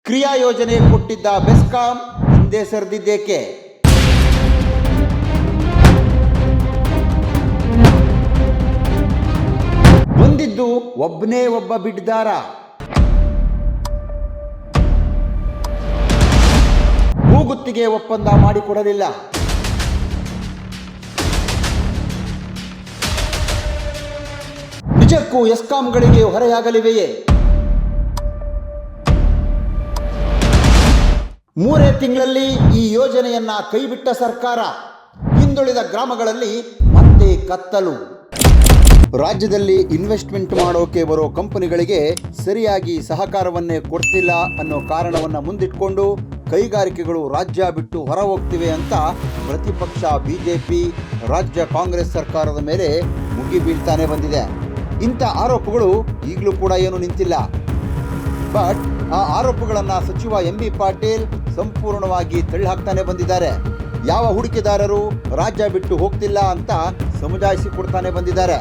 ಕ್ರಿಯಾ ಯೋಜನೆ ಕೊಟ್ಟಿದ್ದ ಬೆಸ್ಕಾಂ ಹಿಂದೆ ಸರಿದಿದ್ದೇಕೆ? ಬಂದಿದ್ದು ಒಬ್ಬನೇ ಒಬ್ಬ ಬಿಡ್ದಾರ. ಭೂಗುತ್ತಿಗೆ ಒಪ್ಪಂದ ಮಾಡಿಕೊಡಲಿಲ್ಲ. ನಿಜಕ್ಕೂ ಎಸ್ಕಾಂಗಳಿಗೆ ಹೊರೆಯಾಗಲಿವೆಯೇ? 3 ತಿಂಗಳಲ್ಲಿ ಈ ಯೋಜನೆಯನ್ನ ಕೈಬಿಟ್ಟ ಸರ್ಕಾರ. ಹಿಂದುಳಿದ ಗ್ರಾಮಗಳಲ್ಲಿ ಮತ್ತೆ ಕತ್ತಲು. ರಾಜ್ಯದಲ್ಲಿ ಇನ್ವೆಸ್ಟ್ಮೆಂಟ್ ಮಾಡೋಕೆ ಬರೋ ಕಂಪನಿಗಳಿಗೆ ಸರಿಯಾಗಿ ಸಹಕಾರವನ್ನೇ ಕೊಡ್ತಿಲ್ಲ ಅನ್ನೋ ಕಾರಣವನ್ನು ಮುಂದಿಟ್ಕೊಂಡು ಕೈಗಾರಿಕೆಗಳು ರಾಜ್ಯ ಬಿಟ್ಟು ಹೊರ ಹೋಗ್ತಿವೆ ಅಂತ ಪ್ರತಿಪಕ್ಷ ಬಿಜೆಪಿ ರಾಜ್ಯ ಕಾಂಗ್ರೆಸ್ ಸರ್ಕಾರದ ಮೇಲೆ ಮುಗಿ ಬೀಳ್ತಾನೆ ಬಂದಿದೆ. ಇಂಥ ಆರೋಪಗಳು ಈಗಲೂ ಕೂಡ ಏನು ನಿಂತಿಲ್ಲ. ಬಟ್ ಆ ಆರೋಪಗಳನ್ನು ಸಚಿವ ಎಂ.ಬಿ. ಪಾಟೀಲ್ ಸಂಪೂರ್ಣವಾಗಿ ತಳ್ಳಿಹಾಕ್ತಾನೆ ಬಂದಿದ್ದಾರೆ. ಯಾವ ಹೂಡಿಕೆದಾರರು ರಾಜ್ಯ ಬಿಟ್ಟು ಹೋಗ್ತಿಲ್ಲ ಅಂತ ಸಮಜಾಯಿಸಿ ಕೊಡ್ತಾನೆ ಬಂದಿದ್ದಾರೆ.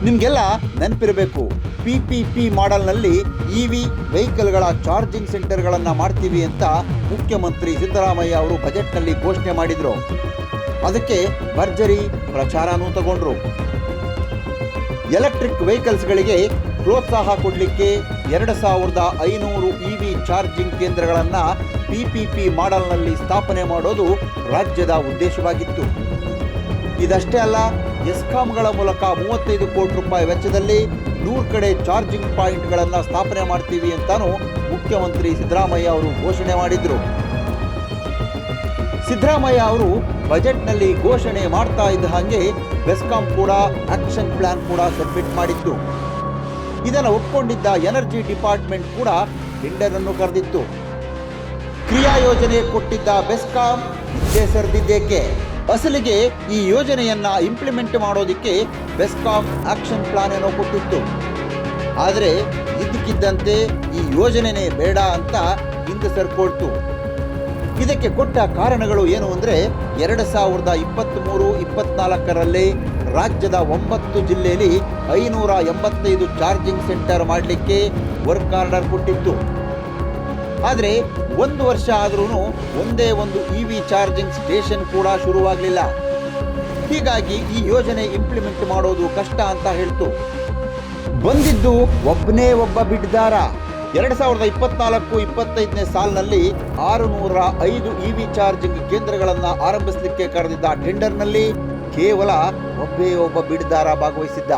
ನಿಮಗೆಲ್ಲ ನೆನಪಿರಬೇಕು, PPP ಮಾಡೆಲ್ನಲ್ಲಿ EV ವೆಹಿಕಲ್ಗಳ ಚಾರ್ಜಿಂಗ್ ಸೆಂಟರ್ಗಳನ್ನು ಮಾಡ್ತೀವಿ ಅಂತ ಮುಖ್ಯಮಂತ್ರಿ ಸಿದ್ದರಾಮಯ್ಯ ಅವರು ಬಜೆಟ್ನಲ್ಲಿ ಘೋಷಣೆ ಮಾಡಿದರು. ಅದಕ್ಕೆ ಭರ್ಜರಿ ಪ್ರಚಾರನೂ ತಗೊಂಡ್ರು. ಎಲೆಕ್ಟ್ರಿಕ್ ವೆಹಿಕಲ್ಸ್ಗಳಿಗೆ ಪ್ರೋತ್ಸಾಹ ಕೊಡಲಿಕ್ಕೆ 2500 EV ಚಾರ್ಜಿಂಗ್ ಕೇಂದ್ರಗಳನ್ನು PPP ಮಾಡೆಲ್ನಲ್ಲಿ ಸ್ಥಾಪನೆ ಮಾಡೋದು ರಾಜ್ಯದ ಉದ್ದೇಶವಾಗಿತ್ತು. ಇದಷ್ಟೇ ಅಲ್ಲ, ಎಸ್ಕಾಂಗಳ ಮೂಲಕ 35 ಕೋಟಿ ರೂಪಾಯಿ ವೆಚ್ಚದಲ್ಲಿ 100 ಕಡೆ ಚಾರ್ಜಿಂಗ್ ಪಾಯಿಂಟ್ಗಳನ್ನು ಸ್ಥಾಪನೆ ಮಾಡ್ತೀವಿ ಅಂತಾನೂ ಮುಖ್ಯಮಂತ್ರಿ ಸಿದ್ದರಾಮಯ್ಯ ಅವರು ಘೋಷಣೆ ಮಾಡಿದ್ರು. ಸಿದ್ದರಾಮಯ್ಯ ಅವರು ಬಜೆಟ್ನಲ್ಲಿ ಘೋಷಣೆ ಮಾಡ್ತಾ ಇದ್ದ ಹಾಗೆ ಬೆಸ್ಕಾಂ ಕೂಡ ಆಕ್ಷನ್ ಪ್ಲಾನ್ ಕೂಡ ಸಬ್ಮಿಟ್ ಮಾಡಿತ್ತು. ಇದನ್ನು ಒಪ್ಪಿಕೊಂಡಿದ್ದ ಎನರ್ಜಿ ಡಿಪಾರ್ಟ್ಮೆಂಟ್ ಕೂಡ ಟೆಂಡರ್ ಅನ್ನು ಕರೆದಿತ್ತು. ಕ್ರಿಯಾ ಯೋಜನೆ ಕೊಟ್ಟಿದ್ದ ಬೆಸ್ಕಾಂ ಹಿಂದೆ ಸರಿದಿದ್ದೇಕೆ? ಅಸಲಿಗೆ ಈ ಯೋಜನೆಯನ್ನ ಇಂಪ್ಲಿಮೆಂಟ್ ಮಾಡೋದಕ್ಕೆ ಬೆಸ್ಕಾಂ ಆಕ್ಷನ್ ಪ್ಲಾನ್ ಏನೋ ಕೊಟ್ಟಿತ್ತು. ಆದರೆ ಇದ್ದಕ್ಕಿದ್ದಂತೆ ಈ ಯೋಜನೆನೇ ಬೇಡ ಅಂತ ಹಿಂದೆ ಸರ್ಕೊಳ್ತು. ಇದಕ್ಕೆ ಕೊಟ್ಟ ಕಾರಣಗಳು ಏನು ಅಂದರೆ 2023-24ರಲ್ಲಿ ರಾಜ್ಯದ 9 ಜಿಲ್ಲೆಯಲ್ಲಿ 585 ಚಾರ್ಜಿಂಗ್ ಸೆಂಟರ್ ಮಾಡಲಿಕ್ಕೆ ವರ್ಕ್ ಆರ್ಡರ್ ಕೊಟ್ಟಿತ್ತು. ಆದರೆ 1 ವರ್ಷ ಆದ್ರೂ ಒಂದೇ ಒಂದು EV ಚಾರ್ಜಿಂಗ್ ಸ್ಟೇಷನ್ ಕೂಡ ಶುರುವಾಗಲಿಲ್ಲ. ಹೀಗಾಗಿ ಈ ಯೋಜನೆ ಇಂಪ್ಲಿಮೆಂಟ್ ಮಾಡೋದು ಕಷ್ಟ ಅಂತ ಹೇಳ್ತು. ಬಂದಿದ್ದು ಒಬ್ಬನೇ ಒಬ್ಬ ಬಿಡ್ದಾರ. 2024-25ನೇ ಸಾಲಿನಲ್ಲಿ 605 EV ಚಾರ್ಜಿಂಗ್ ಕೇಂದ್ರಗಳನ್ನು ಆರಂಭಿಸಲಿಕ್ಕೆ ಕರೆದಿದ್ದ ಟೆಂಡರ್ನಲ್ಲಿ ಕೇವಲ ಒಬ್ಬೇ ಒಬ್ಬ ಬಿಡ್ದಾರ ಭಾಗವಹಿಸಿದ್ದ.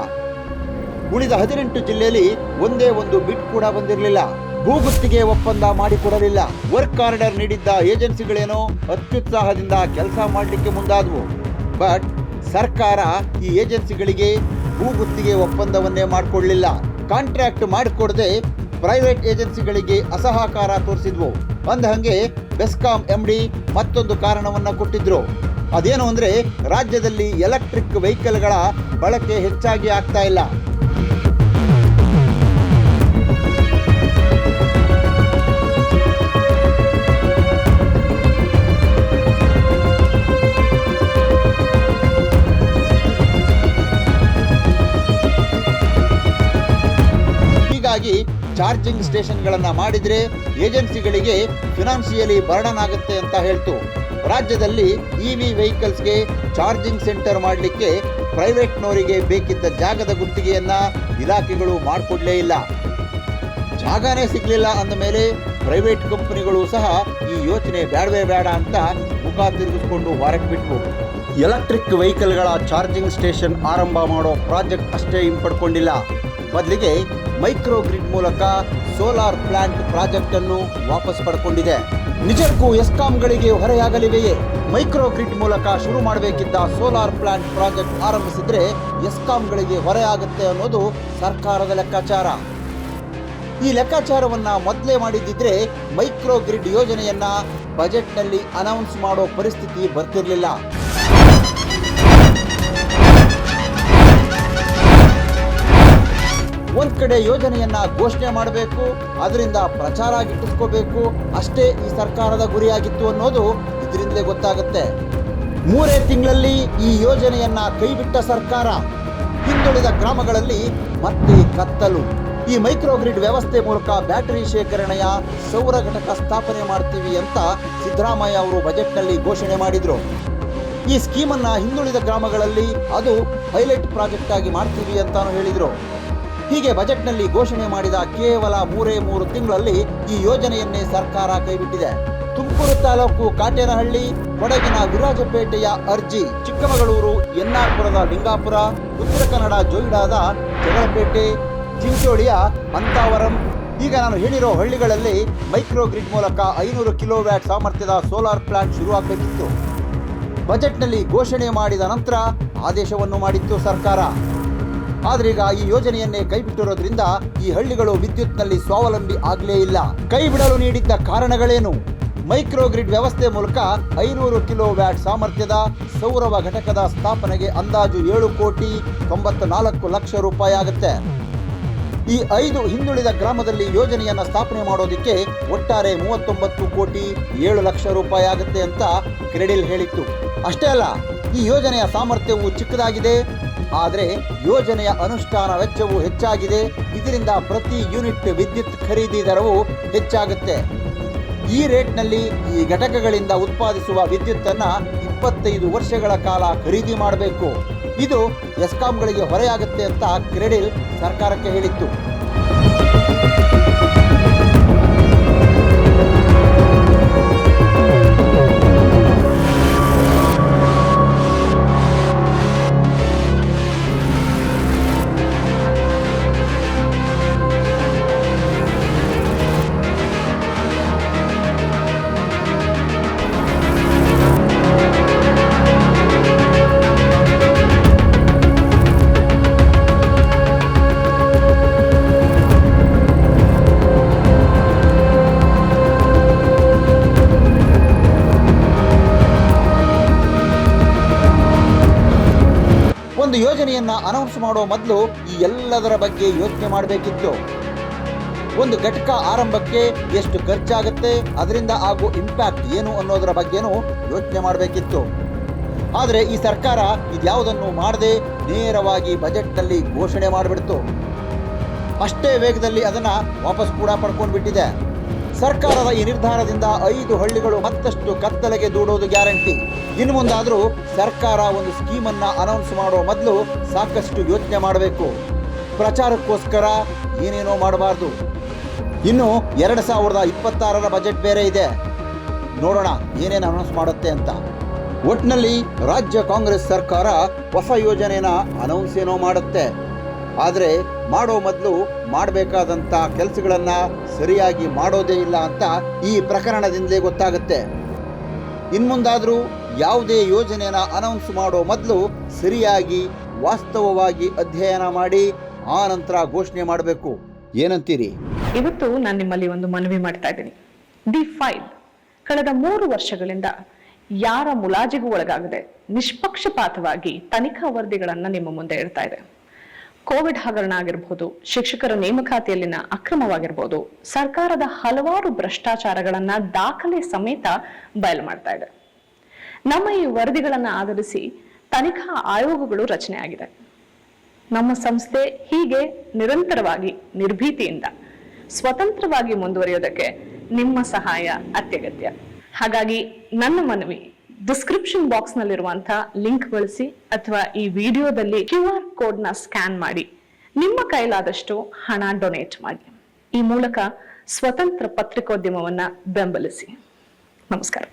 ಉಳಿದ 18 ಜಿಲ್ಲೆಯಲ್ಲಿ ಒಂದೇ ಒಂದು ಬಿಡ್ ಕೂಡ ಬಂದಿರಲಿಲ್ಲ. ಭೂಗುತ್ತಿಗೆ ಒಪ್ಪಂದ ಮಾಡಿಕೊಡಲಿಲ್ಲ. ವರ್ಕ್ ಆರ್ಡರ್ ನೀಡಿದ್ದ ಏಜೆನ್ಸಿಗಳೇನೋ ಅತ್ಯುತ್ಸಾಹದಿಂದ ಕೆಲಸ ಮಾಡಲಿಕ್ಕೆ ಮುಂದಾದವು. ಬಟ್ ಸರ್ಕಾರ ಈ ಏಜೆನ್ಸಿಗಳಿಗೆ ಭೂಗುತ್ತಿಗೆ ಒಪ್ಪಂದವನ್ನೇ ಮಾಡಿಕೊಡಲಿಲ್ಲ. ಕಾಂಟ್ರಾಕ್ಟ್ ಮಾಡಿಕೊಡದೆ ಪ್ರೈವೇಟ್ ಏಜೆನ್ಸಿಗಳಿಗೆ ಅಸಹಕಾರ ತೋರಿಸಿದ್ವು. ಅಂದಹಂಗೆ ಬೆಸ್ಕಾಂ MD ಮತ್ತೊಂದು ಕಾರಣವನ್ನ ಕೊಟ್ಟಿದ್ರು. ಅದೇನು ಅಂದ್ರೆ ರಾಜ್ಯದಲ್ಲಿ ಎಲೆಕ್ಟ್ರಿಕ್ ವೆಹಿಕಲ್ಗಳ ಬಳಕೆ ಹೆಚ್ಚಾಗಿ ಆಗ್ತಾ ಇಲ್ಲ. ಹೀಗಾಗಿ ಚಾರ್ಜಿಂಗ್ ಸ್ಟೇಷನ್ಗಳನ್ನು ಮಾಡಿದರೆ ಏಜೆನ್ಸಿಗಳಿಗೆ ಫಿನಾನ್ಷಿಯಲಿ ಬರ್ಡನ್ ಆಗುತ್ತೆ ಅಂತ ಹೇಳ್ತು. ರಾಜ್ಯದಲ್ಲಿ EV ವೆಹಿಕಲ್ಸ್ಗೆ ಚಾರ್ಜಿಂಗ್ ಸೆಂಟರ್ ಮಾಡಲಿಕ್ಕೆ ಪ್ರೈವೇಟ್ನವರಿಗೆ ಬೇಕಿದ್ದ ಜಾಗದ ಗುತ್ತಿಗೆಯನ್ನು ಇಲಾಖೆಗಳು ಮಾಡಿಕೊಡ್ಲೇ ಇಲ್ಲ. ಜಾಗನೇ ಸಿಗಲಿಲ್ಲ ಅಂದ ಮೇಲೆ ಪ್ರೈವೇಟ್ ಕಂಪನಿಗಳು ಸಹ ಈ ಯೋಚನೆ ಬೇಡವೇ ಬೇಡ ಅಂತ ಮುಖ ತಿರುಗಿಸ್ಕೊಂಡು ಹೊರಗೆ ಬಿಟ್ವು. ಎಲೆಕ್ಟ್ರಿಕ್ ವೆಹಿಕಲ್ಗಳ ಚಾರ್ಜಿಂಗ್ ಸ್ಟೇಷನ್ ಆರಂಭ ಮಾಡೋ ಪ್ರಾಜೆಕ್ಟ್ ಅಷ್ಟೇ ಹಿಂಪಡ್ಕೊಂಡಿಲ್ಲ. ಬದಲಿಗೆ ಮೈಕ್ರೋ ಗ್ರಿಡ್ ಮೂಲಕ ಸೋಲಾರ್ ಪ್ಲಾಂಟ್ ಪ್ರಾಜೆಕ್ಟ್ ಅನ್ನು ವಾಪಸ್ ಪಡ್ಕೊಂಡಿದೆ. ನಿಜಕ್ಕೂ ಎಸ್ಕಾಂಗಳಿಗೆ ಹೊರೆಯಾಗಲಿವೆಯೇ? ಮೈಕ್ರೋ ಗ್ರಿಡ್ ಮೂಲಕ ಶುರು ಮಾಡಬೇಕಿದ್ದ ಸೋಲಾರ್ ಪ್ಲಾಂಟ್ ಪ್ರಾಜೆಕ್ಟ್ ಆರಂಭಿಸಿದ್ರೆ ಎಸ್ಕಾಂಗಳಿಗೆ ಹೊರೆಯಾಗುತ್ತೆ ಅನ್ನೋದು ಸರ್ಕಾರದ ಲೆಕ್ಕಾಚಾರ. ಈ ಲೆಕ್ಕಾಚಾರವನ್ನ ಮೊದಲೇ ಮಾಡಿದ್ದಿದ್ರೆ ಮೈಕ್ರೋ ಗ್ರಿಡ್ ಯೋಜನೆಯನ್ನ ಬಜೆಟ್ನಲ್ಲಿ ಅನೌನ್ಸ್ ಮಾಡೋ ಪರಿಸ್ಥಿತಿ ಬರ್ತಿರ್ಲಿಲ್ಲ. ಒಂದ್ ಕಡೆ ಯೋಜನೆಯನ್ನ ಘೋಷಣೆ ಮಾಡಬೇಕು, ಅದರಿಂದ ಪ್ರಚಾರ ಗಿಟ್ಟಿಸ್ಕೋಬೇಕು, ಅಷ್ಟೇ ಈ ಸರ್ಕಾರದ ಗುರಿಯಾಗಿತ್ತು ಅನ್ನೋದು ಇದರಿಂದಲೇ ಗೊತ್ತಾಗುತ್ತೆ. 3 ತಿಂಗಳಲ್ಲಿ ಈ ಯೋಜನೆಯನ್ನ ಕೈಬಿಟ್ಟ ಸರ್ಕಾರ. ಹಿಂದುಳಿದ ಗ್ರಾಮಗಳಲ್ಲಿ ಮತ್ತೆ ಕತ್ತಲು. ಈ ಮೈಕ್ರೋಗ್ರಿಡ್ ವ್ಯವಸ್ಥೆ ಮೂಲಕ ಬ್ಯಾಟರಿ ಶೇಖರಣೆಯ ಸೌರ ಘಟಕ ಸ್ಥಾಪನೆ ಮಾಡ್ತೀವಿ ಅಂತ ಸಿದ್ದರಾಮಯ್ಯ ಅವರು ಬಜೆಟ್ನಲ್ಲಿ ಘೋಷಣೆ ಮಾಡಿದ್ರು. ಈ ಸ್ಕೀಮನ್ನ ಹಿಂದುಳಿದ ಗ್ರಾಮಗಳಲ್ಲಿ ಅದು ಪೈಲಟ್ ಪ್ರಾಜೆಕ್ಟ್ ಆಗಿ ಮಾಡ್ತೀವಿ ಅಂತಾನು ಹೇಳಿದ್ರು. ಹೀಗೆ ಬಜೆಟ್ನಲ್ಲಿ ಘೋಷಣೆ ಮಾಡಿದ ಕೇವಲ 3 ತಿಂಗಳಲ್ಲಿ ಈ ಯೋಜನೆಯನ್ನೇ ಸರ್ಕಾರ ಕೈಬಿಟ್ಟಿದೆ. ತುಮಕೂರು ತಾಲೂಕು ಕಾಟೇನಹಳ್ಳಿ, ಕೊಡಗಿನ ವಿರಾಜಪೇಟೆಯ ಅರ್ಜಿ, ಚಿಕ್ಕಮಗಳೂರು ಎನ್ನಾರ್ಪುರದ ಲಿಂಗಾಪುರ, ಉತ್ತರ ಕನ್ನಡ ಜೋಯಿಡಾದ ಜಗಳಪೇಟೆ, ಚಿಂಚೋಳಿಯ ಮಂತಾವರಂ, ಈಗ ನಾನು ಹೇಳಿರೋ ಹಳ್ಳಿಗಳಲ್ಲಿ ಮೈಕ್ರೋಗ್ರಿಡ್ ಮೂಲಕ 500 ಕಿಲೋವ್ಯಾಟ್ ಸಾಮರ್ಥ್ಯದ ಸೋಲಾರ್ ಪ್ಲಾಂಟ್ ಶುರುವಾಗಬೇಕಿತ್ತು. ಬಜೆಟ್ನಲ್ಲಿ ಘೋಷಣೆ ಮಾಡಿದ ನಂತರ ಆದೇಶವನ್ನು ಮಾಡಿತ್ತು ಸರ್ಕಾರ. ಆದ್ರೀಗ ಈ ಯೋಜನೆಯನ್ನೇ ಕೈಬಿಟ್ಟಿರೋದ್ರಿಂದ ಈ ಹಳ್ಳಿಗಳು ವಿದ್ಯುತ್ನಲ್ಲಿ ಸ್ವಾವಲಂಬಿ ಆಗಲೇ ಇಲ್ಲ. ಕೈ ಬಿಡಲು ನೀಡಿದ್ದ ಕಾರಣಗಳೇನು? ಮೈಕ್ರೋಗ್ರಿಡ್ ವ್ಯವಸ್ಥೆ ಮೂಲಕ 500 ಕಿಲೋವ್ಯಾಟ್ ಸಾಮರ್ಥ್ಯದ ಸೌರವ ಘಟಕದ ಸ್ಥಾಪನೆಗೆ ಅಂದಾಜು 7,94,00,000 ರೂಪಾಯಿ ಆಗುತ್ತೆ. ಈ 5 ಹಿಂದುಳಿದ ಗ್ರಾಮದಲ್ಲಿ ಯೋಜನೆಯನ್ನ ಸ್ಥಾಪನೆ ಮಾಡೋದಕ್ಕೆ ಒಟ್ಟಾರೆ 39,07,00,000 ರೂಪಾಯಿ ಆಗುತ್ತೆ ಅಂತ ಕ್ರೆಡಿಲ್ ಹೇಳಿತ್ತು. ಅಷ್ಟೇ ಅಲ್ಲ, ಈ ಯೋಜನೆಯ ಸಾಮರ್ಥ್ಯವು ಚಿಕ್ಕದಾಗಿದೆ, ಆದರೆ ಯೋಜನೆಯ ಅನುಷ್ಠಾನ ವೆಚ್ಚವು ಹೆಚ್ಚಾಗಿದೆ. ಇದರಿಂದ ಪ್ರತಿ ಯೂನಿಟ್ ವಿದ್ಯುತ್ ಖರೀದಿ ದರವು ಹೆಚ್ಚಾಗುತ್ತೆ. ಈ ರೇಟ್ನಲ್ಲಿ ಈ ಘಟಕಗಳಿಂದ ಉತ್ಪಾದಿಸುವ ವಿದ್ಯುತ್ತನ್ನು 25 ವರ್ಷಗಳ ಕಾಲ ಖರೀದಿ ಮಾಡಬೇಕು. ಇದು ಎಸ್ಕಾಂಗಳಿಗೆ ಹೊರೆಯಾಗುತ್ತೆ ಅಂತ ಕ್ರೆಡಿಲ್ ಸರ್ಕಾರಕ್ಕೆ ಹೇಳಿತ್ತು. ಒಂದು ಯೋಜನೆಯನ್ನ ಅನೌನ್ಸ್ ಮಾಡೋ ಮೊದಲು ಈ ಎಲ್ಲದರ ಬಗ್ಗೆ ಯೋಚನೆ ಮಾಡಬೇಕಿತ್ತು. ಒಂದು ಘಟಕ ಆರಂಭಕ್ಕೆ ಎಷ್ಟು ಖರ್ಚಾಗುತ್ತೆ, ಅದರಿಂದ ಆಗೋ ಇಂಪ್ಯಾಕ್ಟ್ ಏನು ಅನ್ನೋದರ ಬಗ್ಗೆನೂ ಯೋಚನೆ ಮಾಡಬೇಕಿತ್ತು. ಆದರೆ ಈ ಸರ್ಕಾರ ಇದ್ಯಾವುದನ್ನು ಮಾಡದೆ ನೇರವಾಗಿ ಬಜೆಟ್ನಲ್ಲಿ ಘೋಷಣೆ ಮಾಡಿಬಿಡ್ತು. ಅಷ್ಟೇ ವೇಗದಲ್ಲಿ ಅದನ್ನು ವಾಪಸ್ ಕೂಡ ಪಡ್ಕೊಂಡು ಬಿಟ್ಟಿದೆ. ಸರ್ಕಾರದ ಈ ನಿರ್ಧಾರದಿಂದ 5 ಹಳ್ಳಿಗಳು ಮತ್ತಷ್ಟು ಕತ್ತಲೆಗೆ ದೂಡೋದು ಗ್ಯಾರಂಟಿ. ಇನ್ನು ಮುಂದಾದರೂ ಸರ್ಕಾರ ಒಂದು ಸ್ಕೀಮನ್ನು ಅನೌನ್ಸ್ ಮಾಡೋ ಮೊದಲು ಸಾಕಷ್ಟು ಯೋಚನೆ ಮಾಡಬೇಕು. ಪ್ರಚಾರಕ್ಕೋಸ್ಕರ ಏನೇನೋ ಮಾಡಬಾರ್ದು. ಇನ್ನು 2026ರ ಬಜೆಟ್ ಬೇರೆ ಇದೆ. ನೋಡೋಣ ಏನೇನು ಅನೌನ್ಸ್ ಮಾಡುತ್ತೆ ಅಂತ. ಒಟ್ಟಿನಲ್ಲಿ ರಾಜ್ಯ ಕಾಂಗ್ರೆಸ್ ಸರ್ಕಾರ ಹೊಸ ಯೋಜನೆನ ಅನೌನ್ಸ್ ಏನೋ ಮಾಡುತ್ತೆ, ಆದರೆ ಮಾಡೋ ಮೊದಲು ಮಾಡಬೇಕಾದಂಥ ಕೆಲಸಗಳನ್ನು ಸರಿಯಾಗಿ ಮಾಡೋದೇ ಇಲ್ಲ ಅಂತ ಈ ಪ್ರಕರಣದಿಂದಲೇ ಗೊತ್ತಾಗುತ್ತೆ. ಇನ್ಮುಂದಾದರೂ ಯಾವುದೇ ಯೋಜನೆನ ಅನೌನ್ಸ್ ಮಾಡೋ ಮೊದಲು ಸರಿಯಾಗಿ ವಾಸ್ತವವಾಗಿ ಅಧ್ಯಯನ ಮಾಡಿ ಆ ನಂತರ ಘೋಷಣೆ ಮಾಡಬೇಕು. ಏನಂತೀರಿ? ಇವತ್ತು ನಾನು ನಿಮ್ಮಲ್ಲಿ ಒಂದು ಮನವಿ ಮಾಡ್ತಾ ಇದ್ದೀನಿ. ದಿ ಫೈಲ್ ಕಳೆದ 3 ವರ್ಷಗಳಿಂದ ಯಾರ ಮುಲಾಜಿಗೂ ಒಳಗಾಗದೆ ನಿಷ್ಪಕ್ಷಪಾತವಾಗಿ ತನಿಖಾ ವರದಿಗಳನ್ನ ನಿಮ್ಮ ಮುಂದೆ ಇಡ್ತಾ ಇದೆ. ಕೋವಿಡ್ ಹಗರಣ ಆಗಿರ್ಬೋದು, ಶಿಕ್ಷಕರ ನೇಮಕಾತಿಯಲ್ಲಿನ ಅಕ್ರಮವಾಗಿರ್ಬೋದು, ಸರ್ಕಾರದ ಹಲವಾರು ಭ್ರಷ್ಟಾಚಾರಗಳನ್ನ ದಾಖಲೆ ಸಮೇತ ಬಯಲು ಮಾಡ್ತಾ ಇದೆ. ನಮ್ಮ ಈ ವರದಿಗಳನ್ನ ಆಧರಿಸಿ ತನಿಖಾ ಆಯೋಗಗಳು ರಚನೆ ಆಗಿದೆ. ನಮ್ಮ ಸಂಸ್ಥೆ ಹೀಗೆ ನಿರಂತರವಾಗಿ ನಿರ್ಭೀತಿಯಿಂದ ಸ್ವತಂತ್ರವಾಗಿ ಮುಂದುವರಿಯೋದಕ್ಕೆ ನಿಮ್ಮ ಸಹಾಯ ಅತ್ಯಗತ್ಯ. ಹಾಗಾಗಿ ನನ್ನ ಮನವಿ, ಡಿಸ್ಕ್ರಿಪ್ಷನ್ ಬಾಕ್ಸ್ ನಲ್ಲಿರುವಂತಹ ಲಿಂಕ್ ಬಳಸಿ ಅಥವಾ ಈ ವಿಡಿಯೋದಲ್ಲಿ QR ಕೋಡ್ನ ಸ್ಕ್ಯಾನ್ ಮಾಡಿ ನಿಮ್ಮ ಕೈಲಾದಷ್ಟು ಹಣ ಡೊನೇಟ್ ಮಾಡಿ. ಈ ಮೂಲಕ ಸ್ವತಂತ್ರ ಪತ್ರಿಕೋದ್ಯಮವನ್ನ ಬೆಂಬಲಿಸಿ. ನಮಸ್ಕಾರ.